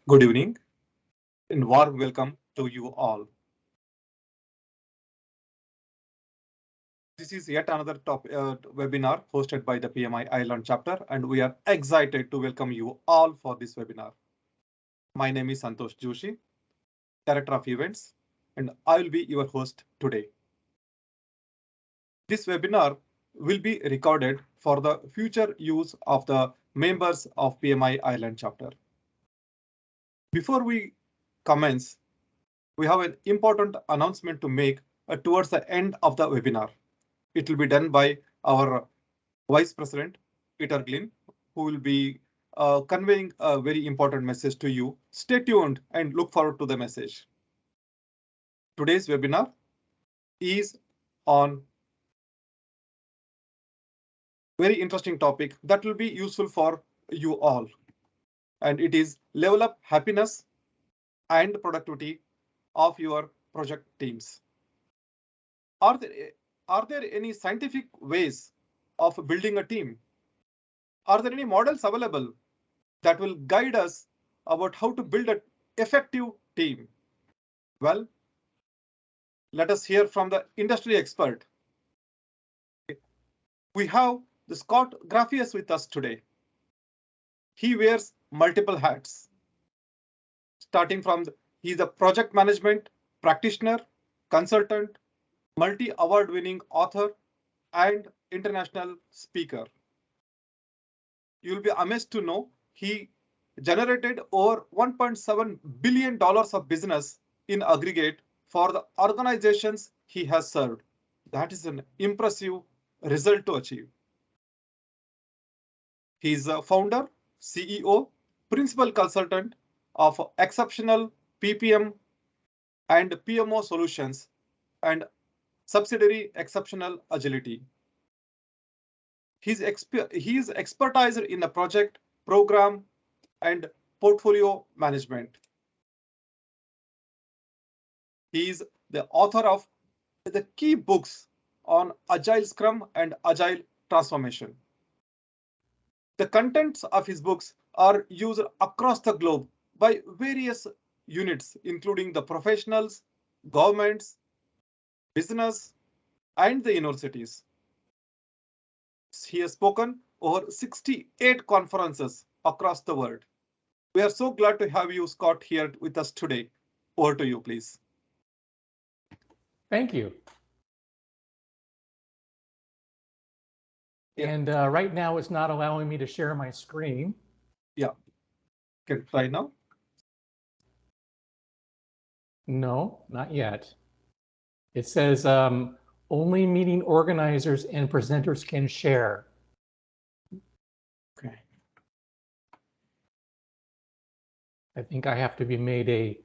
Good evening and warm welcome to you all. This is yet another webinar hosted by the PMI Ireland chapter, and we are excited to welcome you all for this webinar. My name is Santosh Joshi, Director of Events, and I will be your host today. This webinar will be recorded for the future use of the members of PMI Ireland chapter. Before we commence, we have an important announcement to make towards the end of the webinar. It will be done by our Vice President, Peter Glynn, who will be conveying a very important message to you. Stay tuned and look forward to the message. Today's webinar is on very interesting topic that will be useful for you all. And it is level up happiness and productivity of your project teams. Are there any scientific ways of building a team? Are there any models available that will guide us about how to build an effective team? Well, let us hear from the industry expert. We have the Scott Graphius with us today. He wears multiple hats. Starting from he's a project management practitioner, consultant, multi-award winning author, and international speaker. You'll be amazed to know he generated over $1.7 billion of business in aggregate for the organizations he has served. That is an impressive result to achieve. He is a founder, CEO, principal consultant of Exceptional PPM and PMO Solutions and subsidiary Exceptional Agility. He is expertise in the project, program, and portfolio management. He is the author of the key books on Agile Scrum and Agile Transformation. The contents of his books are used across the globe by various units, including the professionals, governments, business, and the universities. He has spoken over 68 conferences across the world. We are so glad to have you, Scott, here with us today. Over to you, please. Thank you. Yeah. And right now it's not allowing me to share my screen. Yeah. Can try now? No, not yet. It says only meeting organizers and presenters can share. Okay. I think I have to be made a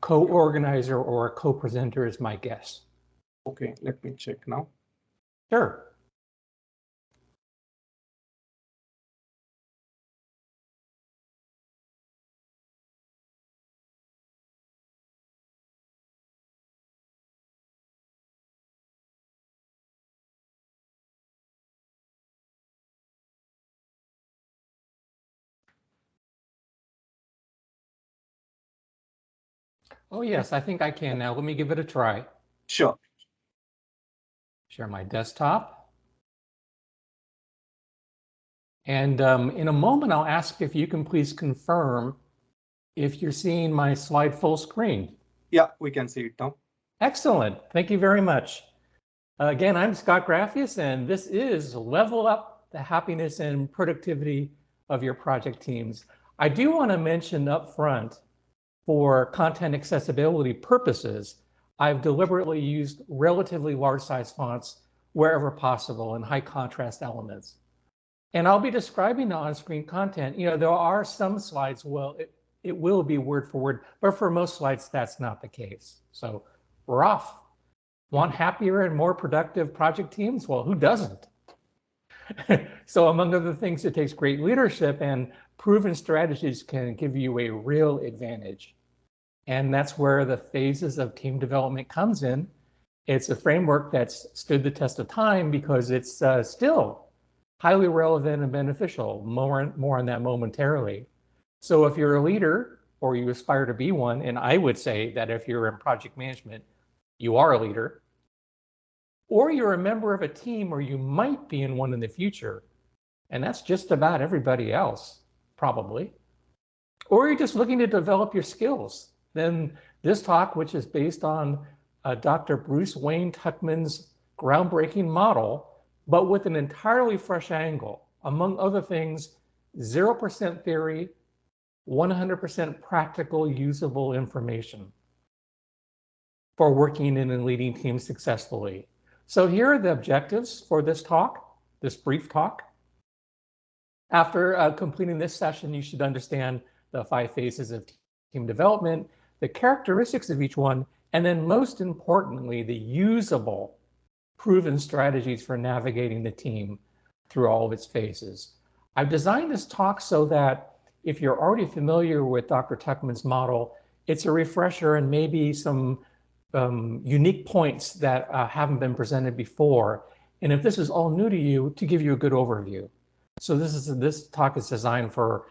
co-organizer or a co-presenter is my guess. Okay, let me check now. Sure. Oh, yes, I think I can now. Let me give it a try. Sure. Share my desktop. And in a moment, I'll ask if you can please confirm if you're seeing my slide full screen. Yeah, we can see it now. Excellent. Thank you very much. Again, I'm Scott Graphius, and this is Level Up the Happiness and Productivity of Your Project Teams. I do want to mention up front, for content accessibility purposes, I've deliberately used relatively large size fonts wherever possible and high contrast elements. And I'll be describing the on-screen content. You know, there are some slides, well, it will be word for word, but for most slides, that's not the case. So we're off. Want happier and more productive project teams? Well, who doesn't? So among other things, it takes great leadership, and proven strategies can give you a real advantage. And that's where the phases of team development comes in. It's a framework that's stood the test of time because it's still highly relevant and beneficial. More on that momentarily. So if you're a leader or you aspire to be one, and I would say that if you're in project management, you are a leader, or you're a member of a team or you might be in one in the future, and that's just about everybody else, probably, or you're just looking to develop your skills, then this talk, which is based on Dr. Bruce Wayne Tuckman's groundbreaking model, but with an entirely fresh angle, among other things, 0% theory, 100% practical, usable information for working in and leading teams successfully. So here are the objectives for this talk, this brief talk. After completing this session, you should understand the 5 phases of team development, the characteristics of each one, and then most importantly, the usable, proven strategies for navigating the team through all of its phases. I've designed this talk so that if you're already familiar with Dr. Tuckman's model, it's a refresher and maybe some unique points that haven't been presented before. And if this is all new to you, to give you a good overview. So this talk is designed for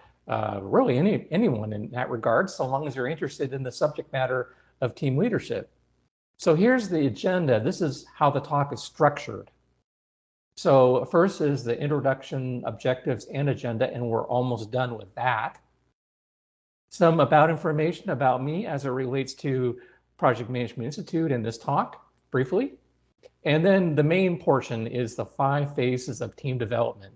really anyone in that regard, so long as you're interested in the subject matter of team leadership. So here's the agenda. This is how the talk is structured. So first is the introduction, objectives, and agenda, and we're almost done with that. Some information about me as it relates to Project Management Institute and this talk, briefly. And then the main portion is the 5 phases of team development.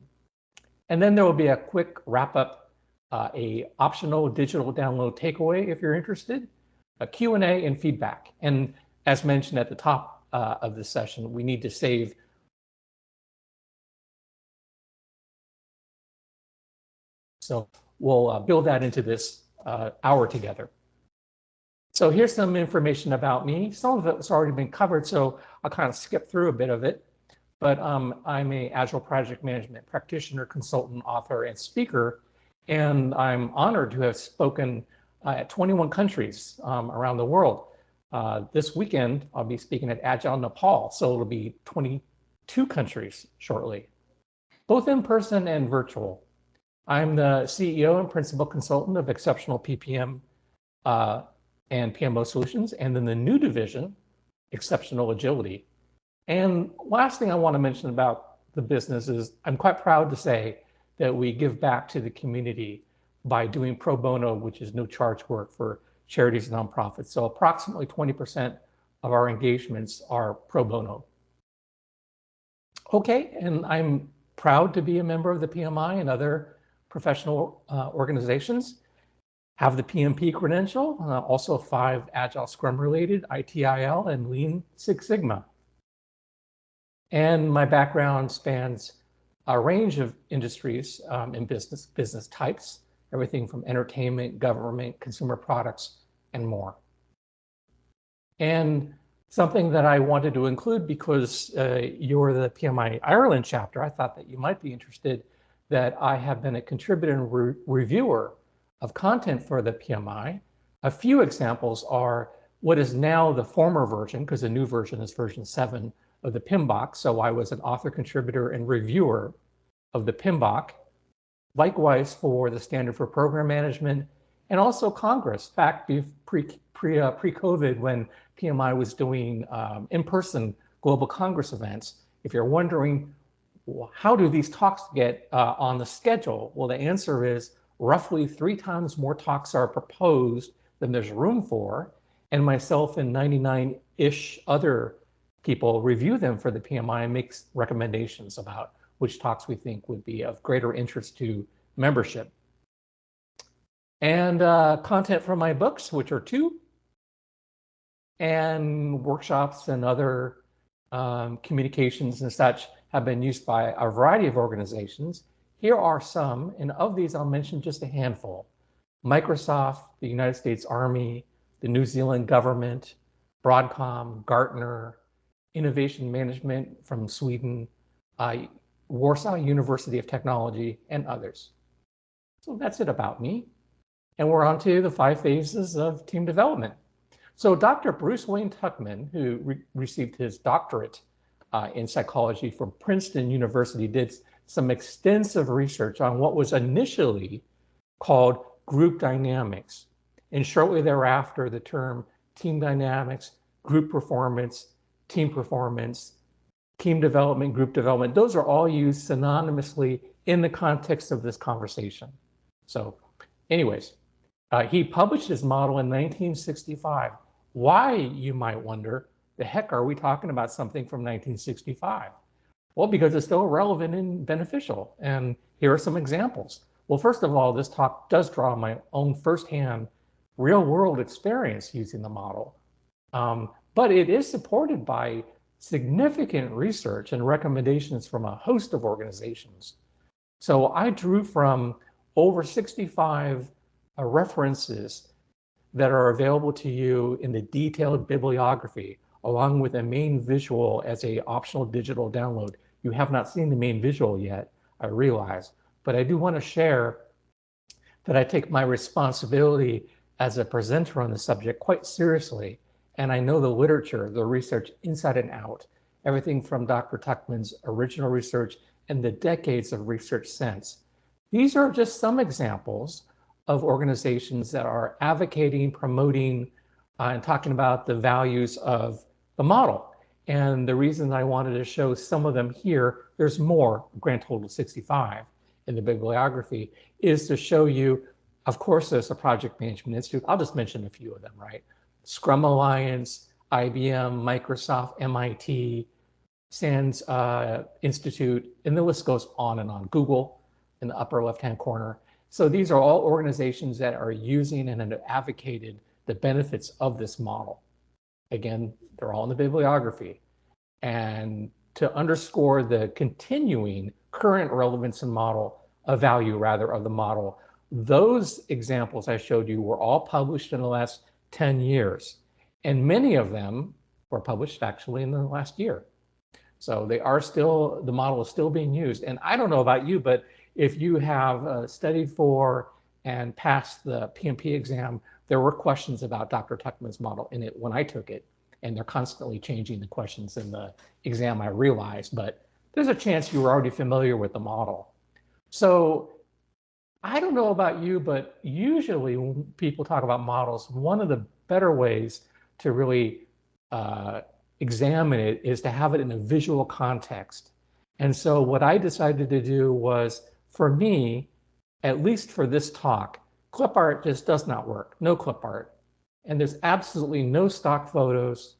And then there will be a quick wrap up, a optional digital download takeaway if you're interested, a Q&A, and feedback. And as mentioned at the top of this session, we need to save so we'll build that into this hour together. So here's some information about me. Some of it's already been covered, so I'll kind of skip through a bit of it. But I'm an Agile project management practitioner, consultant, author, and speaker. And I'm honored to have spoken at 21 countries around the world. This weekend, I'll be speaking at Agile Nepal, so it'll be 22 countries shortly, both in person and virtual. I'm the CEO and principal consultant of Exceptional PPM and PMO Solutions, and then the new division, Exceptional Agility. And last thing I want to mention about the business is I'm quite proud to say that we give back to the community by doing pro bono, which is no charge work for charities and nonprofits. So approximately 20% of our engagements are pro bono. Okay, and I'm proud to be a member of the PMI and other professional organizations. Have the PMP credential, also 5 Agile Scrum related, ITIL, and Lean Six Sigma. And my background spans a range of industries and business types, everything from entertainment, government, consumer products, and more. And something that I wanted to include because you're the PMI Ireland chapter, I thought that you might be interested that I have been a contributor and reviewer of content for the PMI. A few examples are what is now the former version, because the new version is version 7 of the PMBOK. So I was an author, contributor, and reviewer of the PMBOK. Likewise for the Standard for Program Management, and also Congress, back pre-COVID when PMI was doing in-person global Congress events. If you're wondering, how do these talks get on the schedule? Well, the answer is roughly 3 times more talks are proposed than there's room for, and myself and 99-ish other people review them for the PMI and make recommendations about which talks we think would be of greater interest to membership. And content from my books, which are 2, and workshops and other communications and such have been used by a variety of organizations. Here are some, and of these I'll mention just a handful. Microsoft, the United States Army, the New Zealand government, Broadcom, Gartner, Innovation Management from Sweden, Warsaw University of Technology, and others. So that's it about me. And we're on to the 5 phases of team development. So Dr. Bruce Wayne Tuckman, who received his doctorate in psychology from Princeton University, did some extensive research on what was initially called group dynamics. And shortly thereafter, the term team dynamics, group performance, team development, group development, those are all used synonymously in the context of this conversation. So anyways, he published his model in 1965. Why, you might wonder, the heck are we talking about something from 1965? Well, because it's still relevant and beneficial. And here are some examples. Well, first of all, this talk does draw on my own firsthand real-world experience using the model. But it is supported by significant research and recommendations from a host of organizations. So I drew from over 65 references that are available to you in the detailed bibliography, along with a main visual as an optional digital download. You have not seen the main visual yet, I realize, but I do want to share that I take my responsibility as a presenter on the subject quite seriously. And I know the literature, the research inside and out, everything from Dr. Tuckman's original research and the decades of research since. These are just some examples of organizations that are advocating, promoting, and talking about the values of the model. And the reason I wanted to show some of them here, there's more, grand total 65 in the bibliography, is to show you, of course, there's a Project Management Institute. I'll just mention a few of them, right? Scrum Alliance, IBM, Microsoft, MIT, SANS Institute, and the list goes on and on. Google in the upper left-hand corner. So these are all organizations that are using and have advocated the benefits of this model. Again, they're all in the bibliography. And to underscore the continuing current relevance and model, of value rather, of the model, those examples I showed you were all published in the last 10 years. And many of them were published actually in the last year. So they are still, the model is still being used. And I don't know about you, but if you have studied for and passed the PMP exam, there were questions about Dr. Tuckman's model in it when I took it. And they're constantly changing the questions in the exam, I realized, but there's a chance you were already familiar with the model. So I don't know about you, but usually when people talk about models, one of the better ways to really examine it is to have it in a visual context. And so what I decided to do was, for me, at least for this talk, clip art just does not work, no clip art. And there's absolutely no stock photos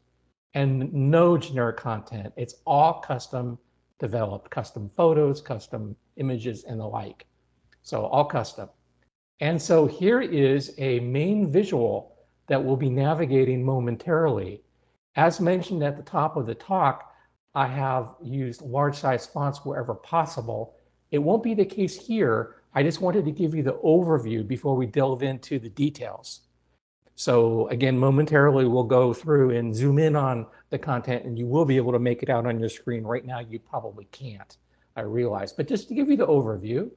and no generic content. It's all custom developed, custom photos, custom images, and the like. So all custom. And so here is a main visual that we'll be navigating momentarily. As mentioned at the top of the talk, I have used large size fonts wherever possible. It won't be the case here. I just wanted to give you the overview before we delve into the details. So again, momentarily we'll go through and zoom in on the content, and you will be able to make it out on your screen. Right now you probably can't, I realize. But just to give you the overview,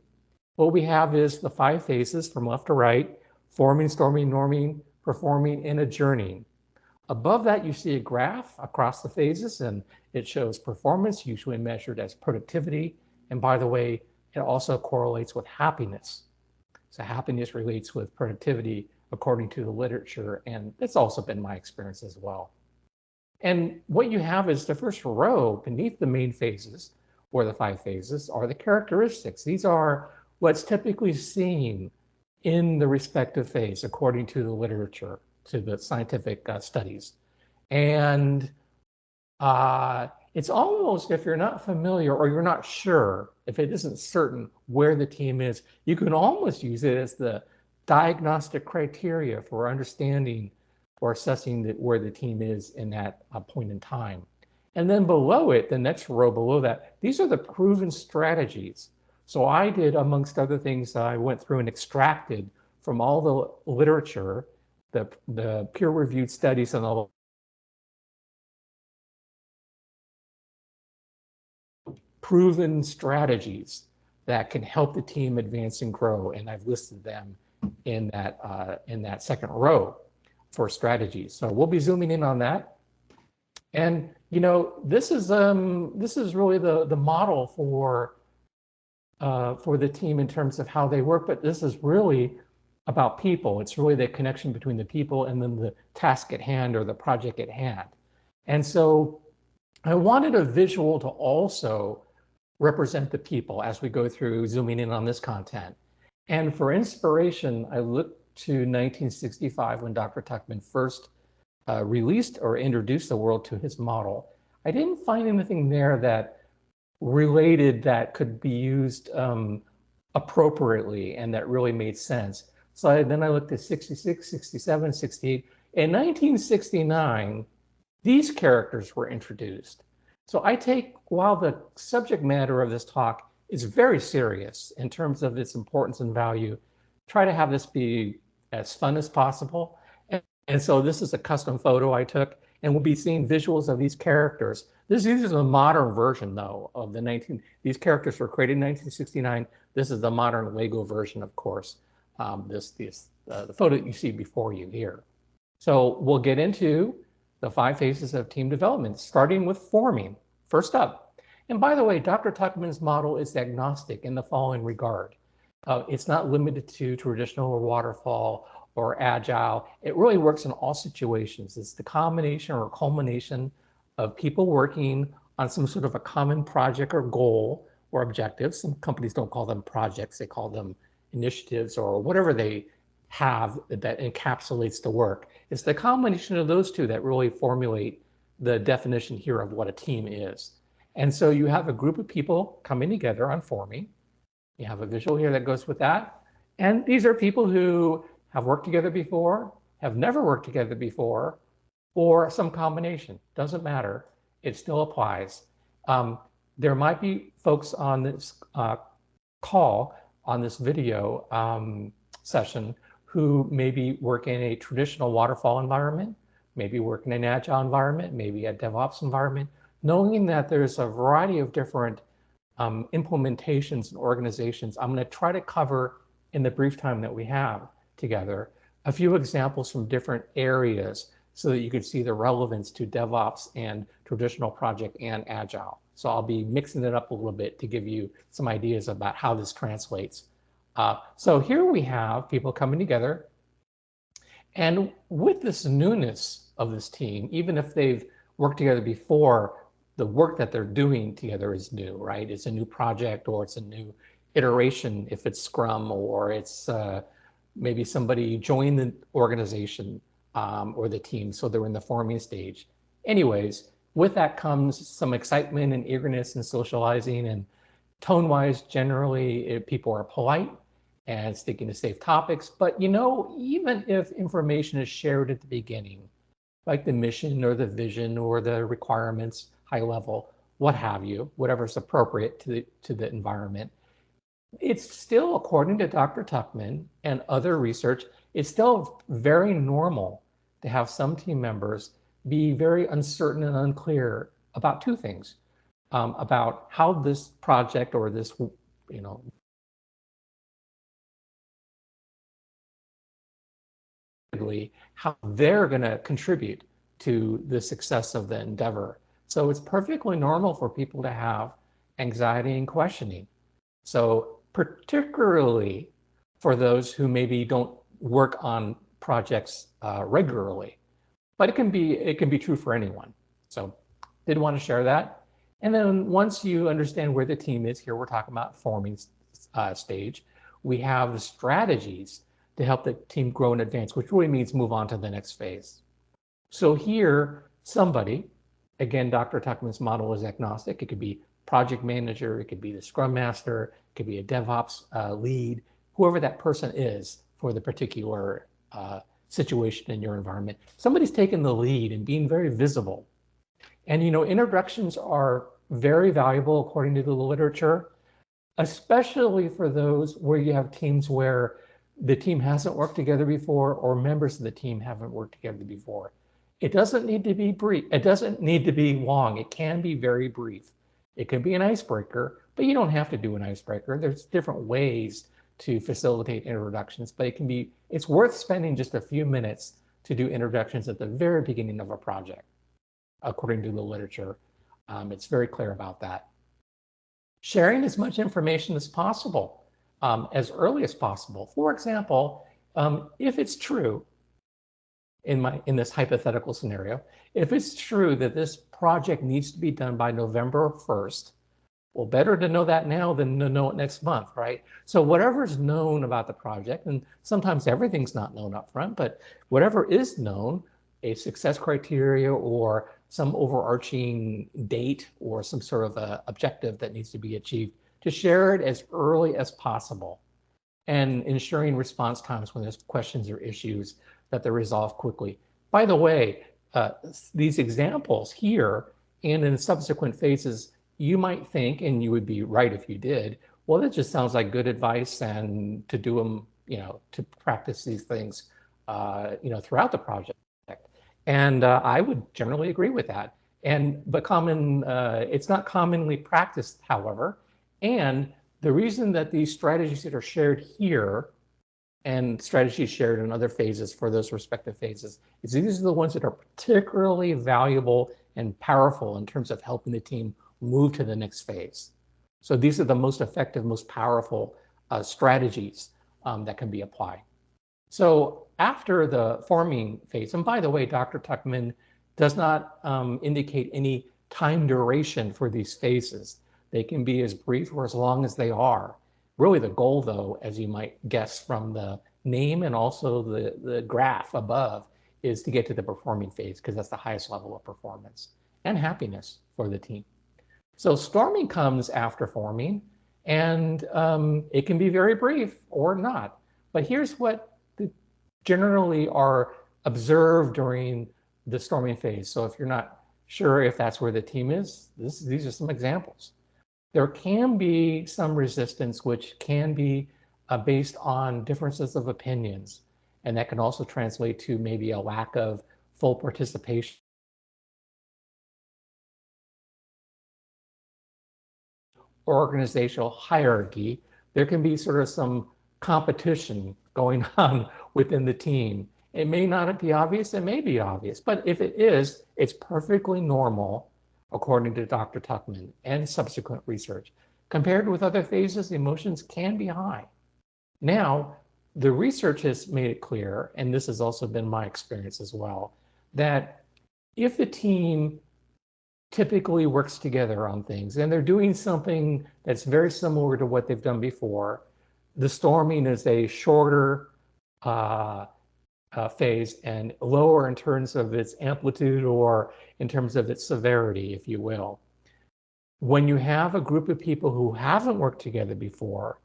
what we have is the 5 phases from left to right: forming, storming, norming, performing, and adjourning. Above that, you see a graph across the phases, and it shows performance, usually measured as productivity. And by the way, it also correlates with happiness. So happiness relates with productivity according to the literature, and it's also been my experience as well. And what you have is the first row beneath the main phases, or the 5 phases, are the characteristics. These are what's typically seen in the respective phase according to the literature, to the scientific studies. And it's almost, if you're not familiar or you're not sure, if it isn't certain where the team is, you can almost use it as the diagnostic criteria for understanding or assessing where the team is in that point in time. And then below it, the next row below that, these are the proven strategies. So I did, amongst other things, I went through and extracted from all the literature, the peer-reviewed studies and all proven strategies that can help the team advance and grow. And I've listed them in that second row for strategies. So we'll be zooming in on that. And you know, this is really the model for the team in terms of how they work, but this is really about people. It's really the connection between the people and then the task at hand or the project at hand. And so I wanted a visual to also represent the people as we go through zooming in on this content. And for inspiration, I looked to 1965 when Dr. Tuckman first released or introduced the world to his model. I didn't find anything there that related that could be used appropriately and that really made sense. So then I looked at 66, 67, 68. In 1969, these characters were introduced. So I take, while the subject matter of this talk is very serious in terms of its importance and value, try to have this be as fun as possible. And so this is a custom photo I took, and we'll be seeing visuals of these characters. This is a modern version, though, of these characters were created in 1969. This is the modern Lego version, of course, the photo you see before you here. So we'll get into the 5 phases of team development, starting with forming, first up. And by the way, Dr. Tuckman's model is agnostic in the following regard. It's not limited to traditional or waterfall or agile. It really works in all situations. It's the combination or culmination of people working on some sort of a common project or goal or objective. Some companies don't call them projects, they call them initiatives or whatever they have that encapsulates the work. It's the combination of those two that really formulate the definition here of what a team is. And so you have a group of people coming together on forming. You have a visual here that goes with that. And these are people who have worked together before, have never worked together before, or some combination. Doesn't matter. It still applies. There might be folks on this call, on this video session, who maybe work in a traditional waterfall environment, maybe work in an agile environment, maybe a DevOps environment, knowing that there's a variety of different implementations and organizations. I'm going to try to cover in the brief time that we have together a few examples from different areas so that you can see the relevance to DevOps and traditional project and agile. So I'll be mixing it up a little bit to give you some ideas about how this translates. So here we have people coming together, and with this newness of this team, even if they've worked together before, the work that they're doing together is new, right? It's a new project, or it's a new iteration if it's Scrum, or it's maybe somebody joined the organization or the team, so they're in the forming stage. Anyways, with that comes some excitement and eagerness and socializing, and tone-wise, generally, people are polite and sticking to safe topics. But you know, even if information is shared at the beginning, like the mission or the vision or the requirements, high level, what have you, whatever's appropriate to the environment, it's still, according to Dr. Tuckman and other research, it's still very normal to have some team members be very uncertain and unclear about 2 things, about how this project or this, how they're going to contribute to the success of the endeavor. So it's perfectly normal for people to have anxiety and questioning. So particularly for those who maybe don't work on projects regularly, but it can be true for anyone. So did want to share that. And then once you understand where the team is, here we're talking about forming stage, we have the strategies to help the team grow and advance, which really means move on to the next phase. So here, somebody, again, Dr. Tuckman's model is agnostic. It could be project manager, it could be the Scrum Master, it could be a DevOps lead, whoever that person is for the particular situation in your environment. Somebody's taking the lead and being very visible. And introductions are very valuable according to the literature, especially for those where you have teams where the team hasn't worked together before, or members of the team haven't worked together before. It doesn't need to be brief. It doesn't need to be long. It can be very brief. It can be an icebreaker, but you don't have to do an icebreaker. There's different ways to facilitate introductions, but it's worth spending just a few minutes to do introductions at the very beginning of a project, according to the literature. It's very clear about that. Sharing as much information as possible, as early as possible. For example, If it's true, in this hypothetical scenario, if it's true that this project needs to be done by November 1st, well, better to know that now than to know it next month, right? So whatever's known about the project, and sometimes everything's not known up front, but whatever is known, a success criteria or some overarching date or some sort of a objective that needs to be achieved, to share it as early as possible and ensuring response times when there's questions or issues that they're resolved quickly. By the way, these examples here and in subsequent phases, you might think, and you would be right if you did, well, that just sounds like good advice and to do them, to practice these things, throughout the project. And I would generally agree with that. But it's not commonly practiced, however. And the reason that these strategies that are shared here and strategies shared in other phases for those respective phases is these are the ones that are particularly valuable and powerful in terms of helping the team move to the next phase. So these are the most effective, most powerful strategies that can be applied. So after the forming phase, and by the way, Dr. Tuckman does not indicate any time duration for these phases. They can be as brief or as long as they are. Really the goal, though, as you might guess from the name and also the graph above, is to get to the performing phase because that's the highest level of performance and happiness for the team. So storming comes after forming, and it can be very brief or not. But here's what generally are observed during the storming phase. So if you're not sure if that's where the team is, these are some examples. There can be some resistance, which can be based on differences of opinions. And that can also translate to maybe a lack of full participation or organizational hierarchy. There can be sort of some competition going on within the team. It may not be obvious, it may be obvious, but if it is, it's perfectly normal, according to Dr. Tuckman and subsequent research. Compared with other phases, the emotions can be high. Now, the research has made it clear, and this has also been my experience as well, that if the team typically works together on things and they're doing something that's very similar to what they've done before, the storming is a shorter phase and lower in terms of its amplitude or in terms of its severity, if you will. When you have a group of people who haven't worked together before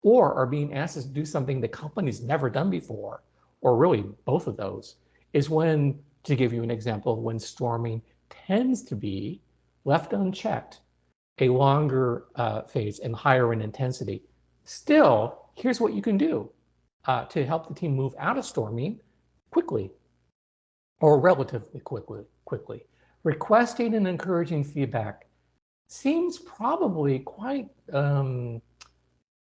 or are being asked to do something the company's never done before, or really both of those, is when, to give you an example, when storming tends to be left unchecked, a longer phase and higher in intensity. Still, here's what you can do to help the team move out of storming quickly or relatively quickly. Requesting and encouraging feedback seems probably quite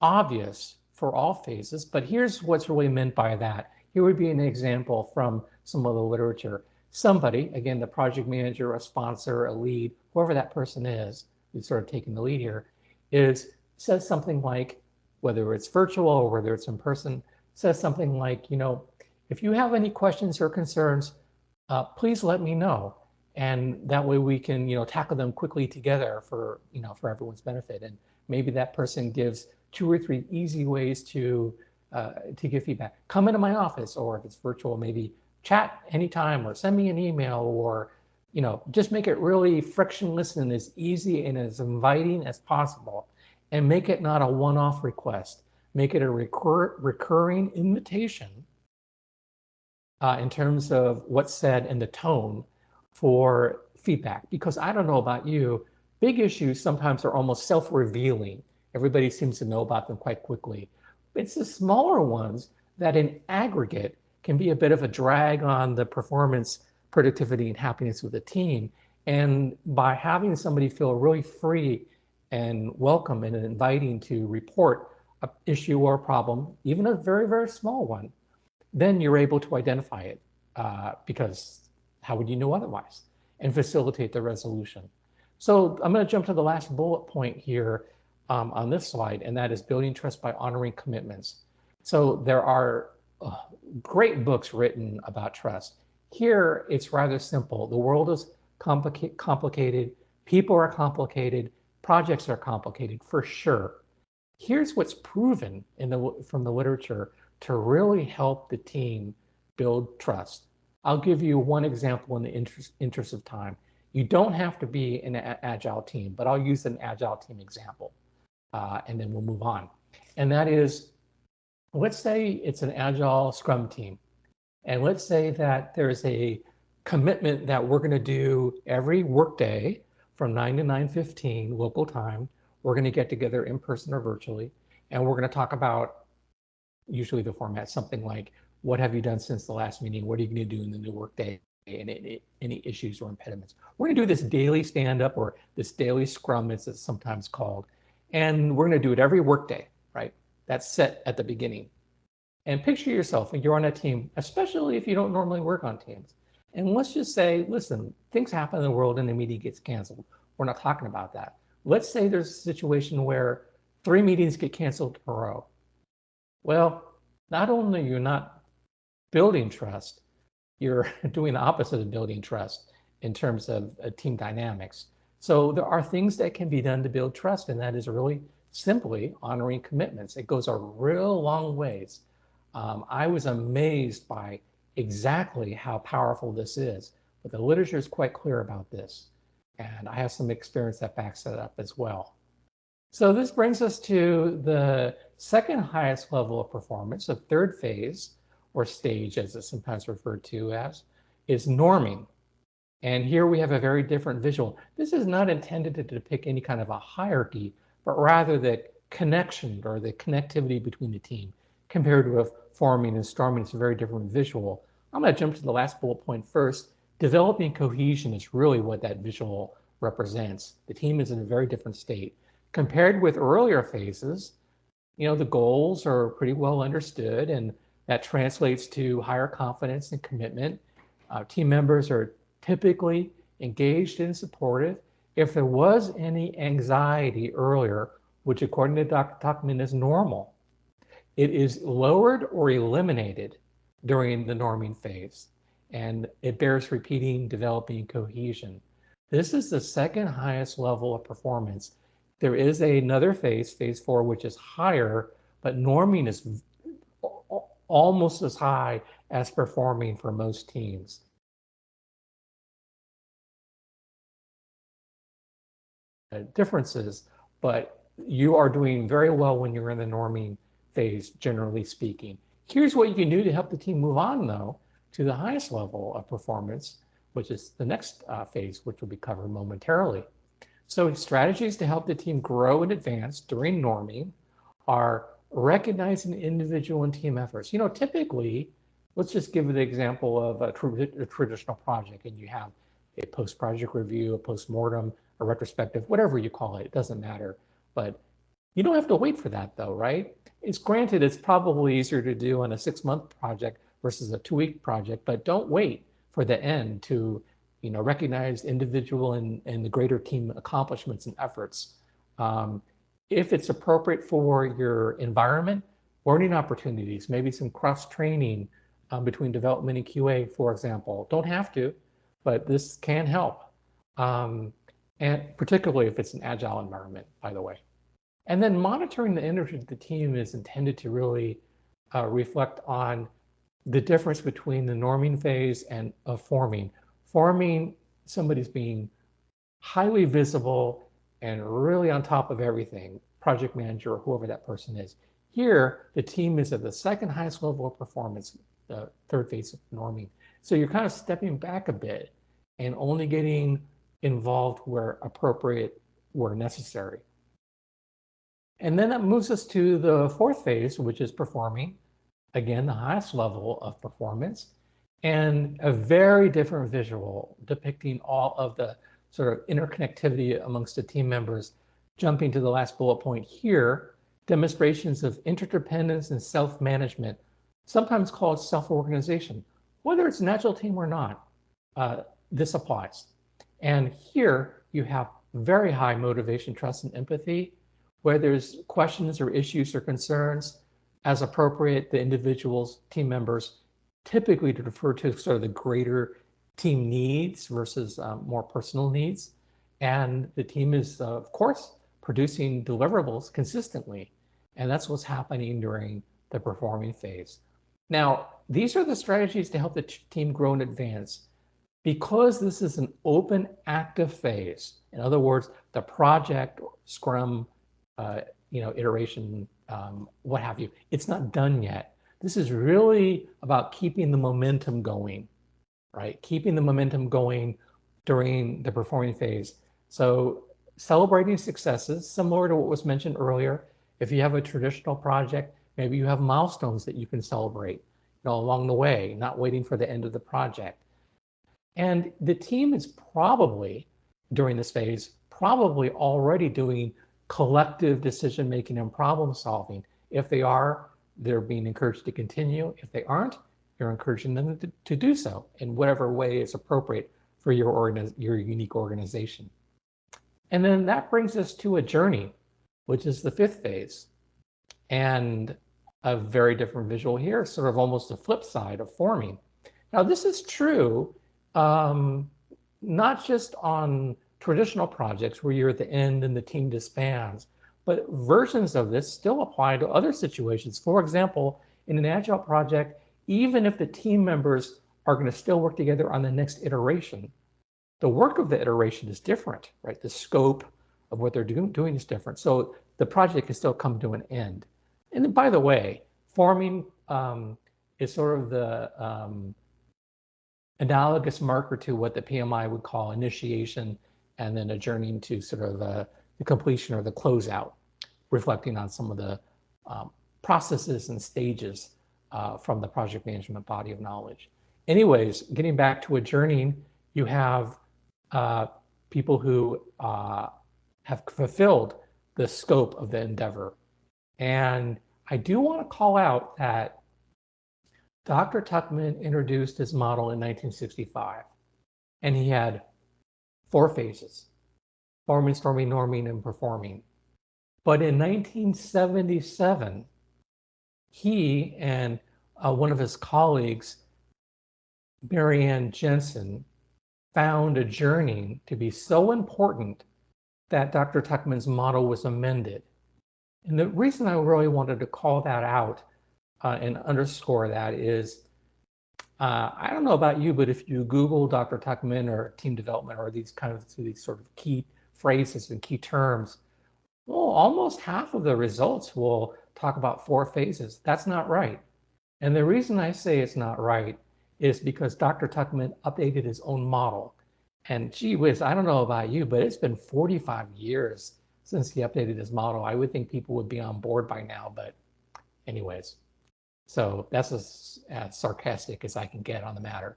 obvious for all phases, but here's what's really meant by that. Here would be an example from some of the literature. Somebody, again, the project manager, a sponsor, a lead, whoever that person is, who's sort of taking the lead here, says something like, whether it's virtual or whether it's in person, says something like, if you have any questions or concerns, please let me know. And that way we can, tackle them quickly together for everyone's benefit. And maybe that person gives 2 or 3 easy ways to give feedback. Come into my office, or if it's virtual, maybe chat anytime or send me an email, or just make it really frictionless and as easy and as inviting as possible, and make it not a one-off request. Make it a recurring invitation in terms of what's said and the tone for feedback. Because I don't know about you, big issues sometimes are almost self-revealing. Everybody seems to know about them quite quickly. It's the smaller ones that in aggregate can be a bit of a drag on the performance, productivity, and happiness of the team. And by having somebody feel really free and welcome and inviting to report an issue or a problem, even a very, very small one, then you're able to identify it because how would you know otherwise, and facilitate the resolution. So I'm going to jump to the last bullet point here on this slide, and that is building trust by honoring commitments. So there are great books written about trust. Here, it's rather simple. The world is complicated, people are complicated, projects are complicated for sure. Here's what's proven from the literature to really help the team build trust. I'll give you one example in the interest of time. You don't have to be an agile team, but I'll use an agile team example, and then we'll move on. And that is, let's say it's an agile scrum team. And let's say that there's a commitment that we're going to do every workday from 9 to 9:15 local time. We're going to get together in person or virtually, and we're going to talk about, usually the format, something like, what have you done since the last meeting? What are you going to do in the new workday? And any issues or impediments. We're going to do this daily stand-up, or this daily scrum, as it's sometimes called. And we're going to do it every workday, right? That's set at the beginning. And picture yourself when you're on a team, especially if you don't normally work on teams. And let's just say, listen, things happen in the world and the meeting gets canceled. We're not talking about that. Let's say there's a situation where 3 meetings get canceled in a row. Well, not only are you not building trust, you're doing the opposite of building trust in terms of team dynamics. So there are things that can be done to build trust, and that is really simply honoring commitments. It goes a real long ways. I was amazed by exactly how powerful this is, but the literature is quite clear about this. And I have some experience that backs that up as well. So this brings us to the second highest level of performance, the third phase, or stage as it's sometimes referred to as, is norming. And here we have a very different visual. This is not intended to depict any kind of a hierarchy, but rather the connection or the connectivity between the team. Compared with forming and storming, it's a very different visual. I'm going to jump to the last bullet point first. Developing cohesion is really what that visual represents. The team is in a very different state. Compared with earlier phases, the goals are pretty well understood, and that translates to higher confidence and commitment. Team members are typically engaged and supportive. If there was any anxiety earlier, which according to Dr. Tuckman is normal, it is lowered or eliminated during the norming phase. And it bears repeating, developing cohesion. This is the second highest level of performance. There is another phase, phase 4, which is higher, but norming is almost as high as performing for most teams. Differences, but you are doing very well when you're in the norming phase, generally speaking. Here's what you can do to help the team move on, though, to the highest level of performance, which is the next phase, which will be covered momentarily. So strategies to help the team grow and advance during norming are recognizing individual and team efforts. Typically, let's just give the example of a traditional project, and you have a post-project review, a post-mortem, a retrospective, whatever you call it, it doesn't matter. But you don't have to wait for that, though, right? It's granted, it's probably easier to do on a 6-month project versus a 2-week project, but don't wait for the end to recognize individual and the greater team accomplishments and efforts. If it's appropriate for your environment, learning opportunities, maybe some cross-training between development and QA, for example. Don't have to, but this can help. And particularly if it's an agile environment, by the way. And then monitoring the energy of the team is intended to really reflect on the difference between the norming phase and forming. Forming, somebody's being highly visible and really on top of everything, project manager or whoever that person is. Here, the team is at the second highest level of performance, the third phase of norming. So you're kind of stepping back a bit and only getting involved where appropriate, where necessary. And then that moves us to the fourth phase, which is performing. Again, the highest level of performance, and a very different visual depicting all of the sort of interconnectivity amongst the team members. Jumping to the last bullet point here, demonstrations of interdependence and self-management, sometimes called self-organization. Whether it's an agile team or not, this applies. And here you have very high motivation, trust, and empathy. Where there's questions or issues or concerns, as appropriate, the individuals, team members, typically to refer to sort of the greater team needs versus more personal needs. And the team is, of course, producing deliverables consistently. And that's what's happening during the performing phase. Now, these are the strategies to help the team grow and advance. Because this is an open active phase, in other words, the project, Scrum, iteration, what have you, it's not done yet. This is really about keeping the momentum going, right? Keeping the momentum going during the performing phase. So celebrating successes, similar to what was mentioned earlier. If you have a traditional project, maybe you have milestones that you can celebrate, along the way, not waiting for the end of the project. And the team is probably, during this phase, probably already doing collective decision-making and problem solving. If they are, they're being encouraged to continue. If they aren't, you're encouraging them to do so in whatever way is appropriate for your unique organization. And then that brings us to adjourning, which is the fifth phase. And a very different visual here, sort of almost the flip side of forming. Now, this is true not just on traditional projects where you're at the end and the team disbands, but versions of this still apply to other situations. For example, in an agile project, even if the team members are going to still work together on the next iteration, the work of the iteration is different, right? The scope of what they're doing is different. So the project can still come to an end. And then, by the way, forming is sort of the analogous marker to what the PMI would call initiation, and then adjourning to sort of the completion or the closeout, reflecting on some of the processes and stages from the project management body of knowledge. Anyways, getting back to adjourning, you have people who have fulfilled the scope of the endeavor. And I do want to call out that Dr. Tuckman introduced his model in 1965, and he had 4 phases: forming, storming, norming, and performing. But in 1977, he and one of his colleagues, Marianne Jensen, found adjourning to be so important that Dr. Tuckman's model was amended. And the reason I really wanted to call that out and underscore that is, I don't know about you, but if you Google Dr. Tuckman or team development or these sort of key phrases and key terms, well, almost half of the results will talk about 4 phases. That's not right. And the reason I say it's not right is because Dr. Tuckman updated his own model. And gee whiz, I don't know about you, but it's been 45 years since he updated his model. I would think people would be on board by now, but anyways. So that's as sarcastic as I can get on the matter.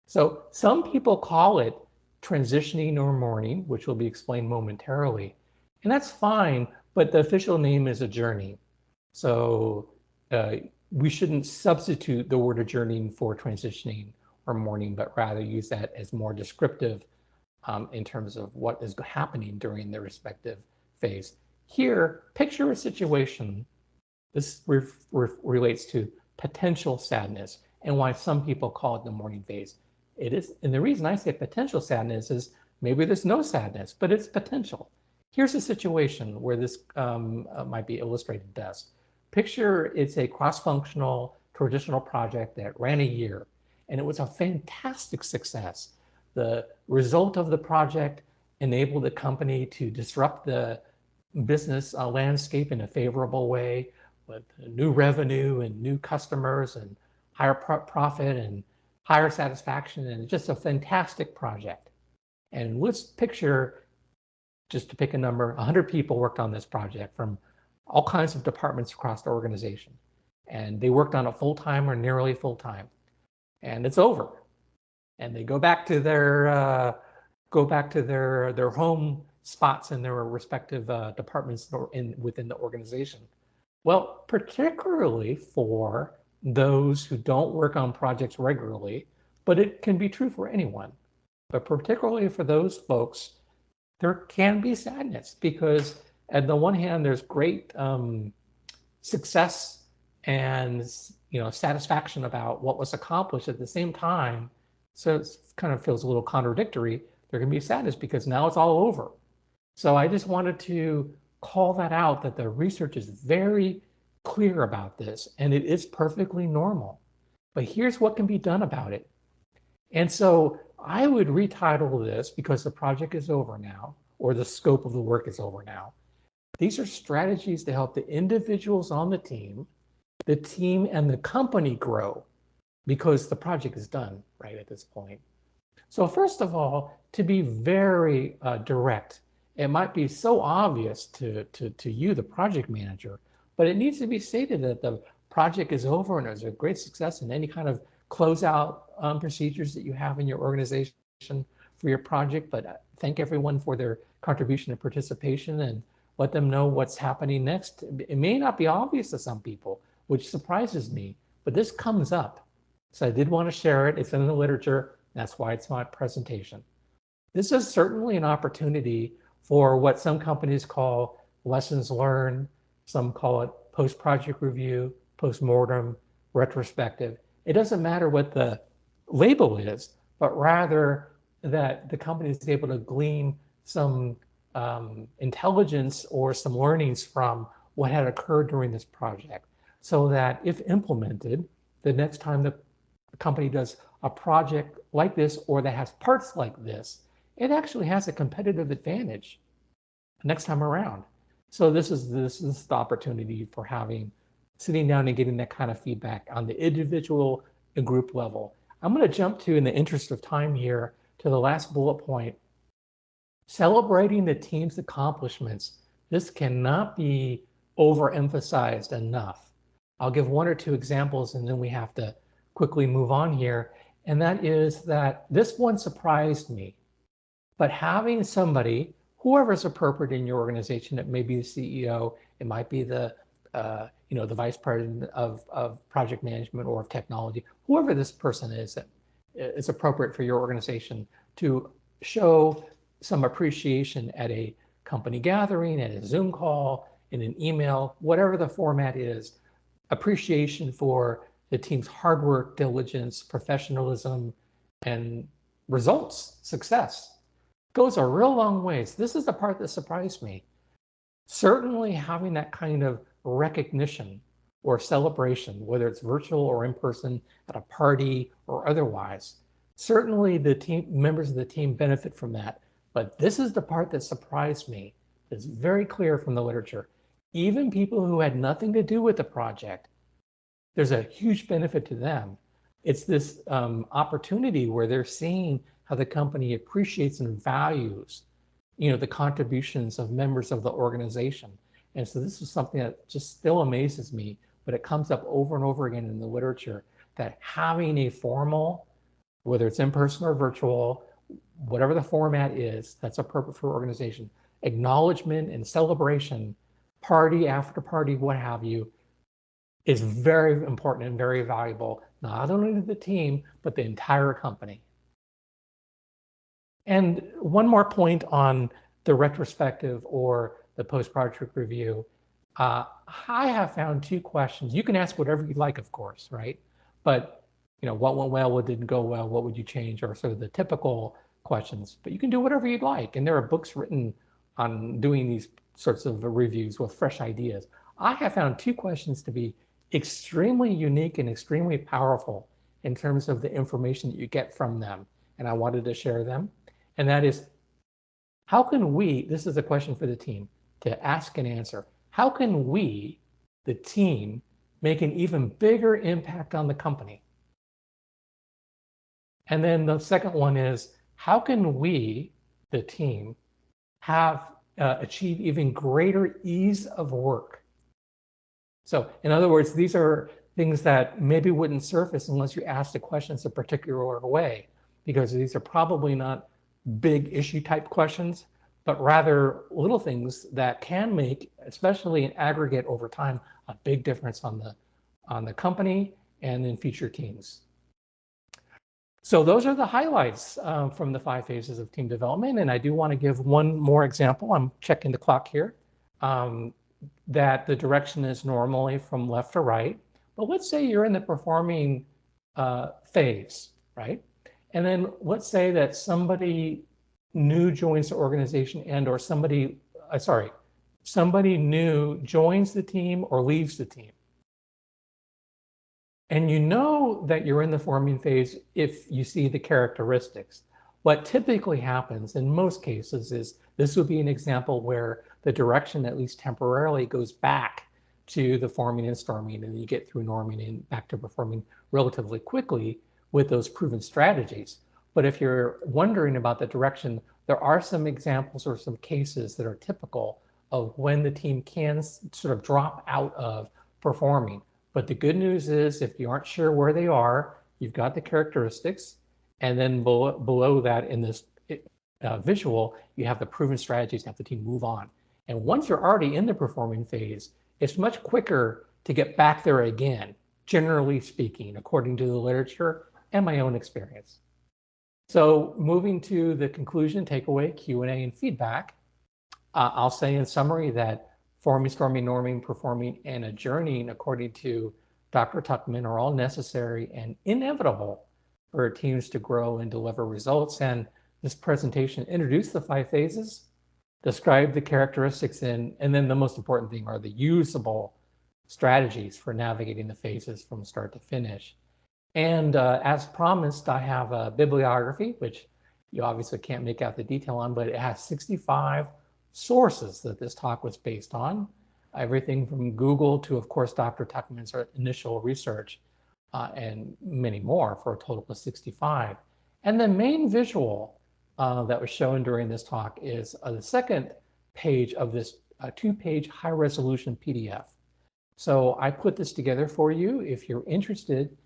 So some people call it transitioning or mourning, which will be explained momentarily. And that's fine, but the official name is adjourning. So we shouldn't substitute the word adjourning for transitioning or mourning, but rather use that as more descriptive in terms of what is happening during the respective phase. Here, picture a situation. This relates to potential sadness and why some people call it the mourning phase. It is, and the reason I say potential sadness is maybe there's no sadness, but it's potential. Here's a situation where this might be illustrated best. Picture it's a cross-functional traditional project that ran a year, and it was a fantastic success. The result of the project enabled the company to disrupt the business landscape in a favorable way, with new revenue and new customers and higher profit and higher satisfaction, and just a fantastic project. And let's picture, just to pick a number, 100 people worked on this project from all kinds of departments across the organization. And they worked on it full-time or nearly full-time. And it's over. And they go back to their home spots in their respective departments within the organization. Well, particularly for those who don't work on projects regularly, but it can be true for anyone. But particularly for those folks, there can be sadness because, on the one hand, there's great success and satisfaction about what was accomplished at the same time. So it kind of feels a little contradictory. There can be sadness because now it's all over. So I just wanted to call that out, that the research is very clear about this, and it is perfectly normal. But here's what can be done about it. And so I would retitle this, because the project is over now, or the scope of the work is over now. These are strategies to help the individuals on the team and the company grow, because the project is done right at this point. So first of all, to be very direct, it might be so obvious to you, the project manager, but it needs to be stated that the project is over and there's a great success in any kind of closeout procedures that you have in your organization for your project. But thank everyone for their contribution and participation, and let them know what's happening next. It may not be obvious to some people, which surprises me, but this comes up. So I did want to share it. It's in the literature. That's why it's my presentation. This is certainly an opportunity for what some companies call lessons learned. Some call it post-project review, post-mortem, retrospective. It doesn't matter what the label is, but rather that the company is able to glean some intelligence or some learnings from what had occurred during this project, so that if implemented, the next time the company does a project like this, or that has parts like this, it actually has a competitive advantage next time around. So this is the opportunity for sitting down and getting that kind of feedback on the individual and group level. I'm going to jump to, in the interest of time here, to the last bullet point: celebrating the team's accomplishments. This cannot be overemphasized enough. I'll give one or two examples, and then we have to quickly move on here. And that is that this one surprised me. But having somebody, whoever's appropriate in your organization, it may be the CEO, it might be the the vice president of project management or of technology, whoever this person is that is appropriate for your organization, to show some appreciation at a company gathering, at a Zoom call, in an email, whatever the format is. Appreciation for the team's hard work, diligence, professionalism, and results, success, goes a real long ways. This is the part that surprised me. Certainly having that kind of recognition or celebration, whether it's virtual or in person, at a party or otherwise, certainly the members of the team benefit from that. But this is the part that surprised me. It's very clear from the literature. Even people who had nothing to do with the project, there's a huge benefit to them. It's this opportunity where they're seeing how the company appreciates and values, the contributions of members of the organization. And so this is something that just still amazes me, but it comes up over and over again in the literature, that having a formal, whether it's in person or virtual, whatever the format is that's appropriate for organization, acknowledgement and celebration, party after party, what have you, is very important and very valuable, not only to the team, but the entire company. And one more point on the retrospective or the post-project review. I have found two questions. You can ask whatever you like, of course, right? But what went well, what didn't go well, what would you change, or sort of the typical questions. But you can do whatever you'd like. And there are books written on doing these sorts of reviews with fresh ideas. I have found two questions to be extremely unique and extremely powerful in terms of the information that you get from them. And I wanted to share them. And that is, how can we, this is a question for the team to ask and answer, how can we, the team, make an even bigger impact on the company? And then the second one is, how can we, the team, achieve even greater ease of work? So in other words, these are things that maybe wouldn't surface unless you ask the questions a particular way, because these are probably not big issue type questions, but rather little things that can make, especially in aggregate over time, a big difference on the company and in future teams. So those are the highlights from the 5 phases of team development. And I do want to give one more example. I'm checking the clock here. That the direction is normally from left to right. But let's say you're in the performing phase, right? And then let's say that somebody new joins the organization and or somebody new joins the team or leaves the team. And you know that you're in the forming phase if you see the characteristics. What typically happens in most cases is this would be an example where the direction, at least temporarily, goes back to the forming and storming, and you get through norming and back to performing relatively quickly with those proven strategies. But if you're wondering about the direction, there are some examples or some cases that are typical of when the team can sort of drop out of performing. But the good news is if you aren't sure where they are, you've got the characteristics, and then below that in this visual, you have the proven strategies to have the team move on. And once you're already in the performing phase, it's much quicker to get back there again, generally speaking, according to the literature and my own experience. So moving to the conclusion, takeaway, Q&A, and feedback, I'll say in summary that forming, storming, norming, performing, and adjourning, according to Dr. Tuckman, are all necessary and inevitable for teams to grow and deliver results. And this presentation introduced the 5 phases, described the characteristics, and then the most important thing are the usable strategies for navigating the phases from start to finish. And as promised, I have a bibliography, which you obviously can't make out the detail on, but it has 65 sources that this talk was based on. Everything from Google to, of course, Dr. Tuckman's initial research, and many more, for a total of 65. And the main visual that was shown during this talk is the second page of this 2-page high-resolution PDF. So I put this together for you. If you're interested,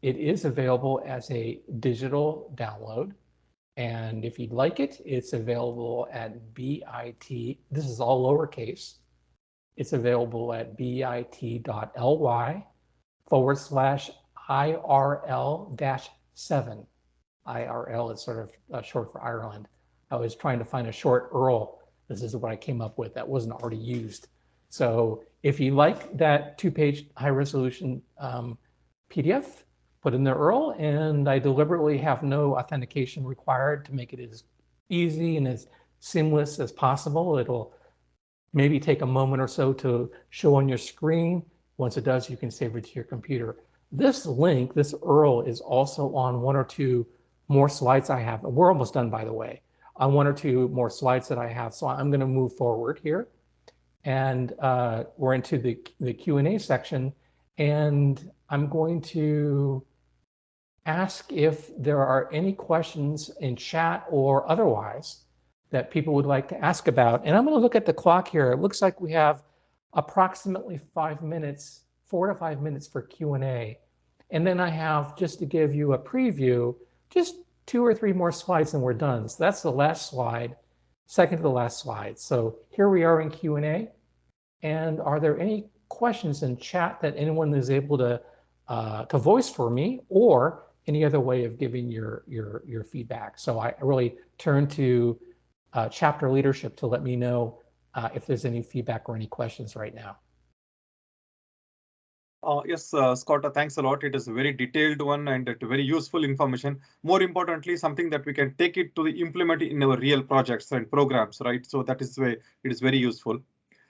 it is available as a digital download. And if you'd like it, it's available at bit, this is all lowercase. It's available at bit.ly/IRL-7. IRL is sort of short for Ireland. I was trying to find a short URL. This is what I came up with that wasn't already used. So if you like that 2-page high-resolution PDF, put in the URL, and I deliberately have no authentication required to make it as easy and as seamless as possible. It'll maybe take a moment or so to show on your screen. Once it does, you can save it to your computer. This link, this URL, is also on 1 or 2 more slides I have. We're almost done, by the way, on 1 or 2 more slides that I have. So I'm going to move forward here. And we're into the Q&A section. And I'm going to ask if there are any questions in chat or otherwise that people would like to ask about. And I'm going to look at the clock here. It looks like we have approximately 5 minutes, 4 to 5 minutes for Q&A. And then I have, just to give you a preview, just 2 or 3 more slides and we're done. So that's the last slide, second to the last slide. So here we are in Q&A. And are there any questions in chat that anyone is able to voice for me, or any other way of giving your feedback? So I really turn to chapter leadership to let me know if there's any feedback or any questions right now. Yes, Scott, thanks a lot. It is a very detailed one and very useful information. More importantly, something that we can take it to the implement in our real projects and programs, right? So that is why it is very useful.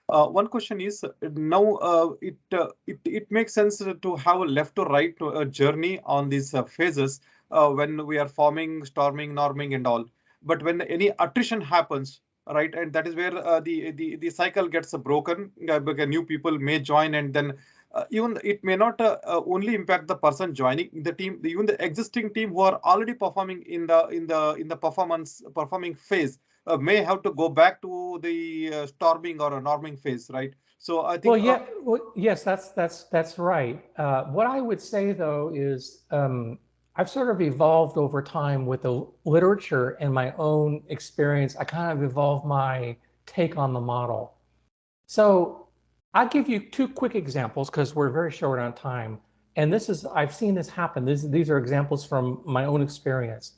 One question is now it makes sense to have a left to right journey on these phases when we are forming, storming, norming, and all. But when any attrition happens, right, and that is where the cycle gets broken, because new people may join, and then even it may not only impact the person joining the team, even the existing team who are already performing in the performing phase may have to go back to the storming or a norming phase, right? So I think. Yes, that's right. What I would say though is I've sort of evolved over time with the literature and my own experience. I kind of evolved my take on the model. So I'll give you 2 quick examples because we're very short on time. And I've seen this happen. These are examples from my own experience.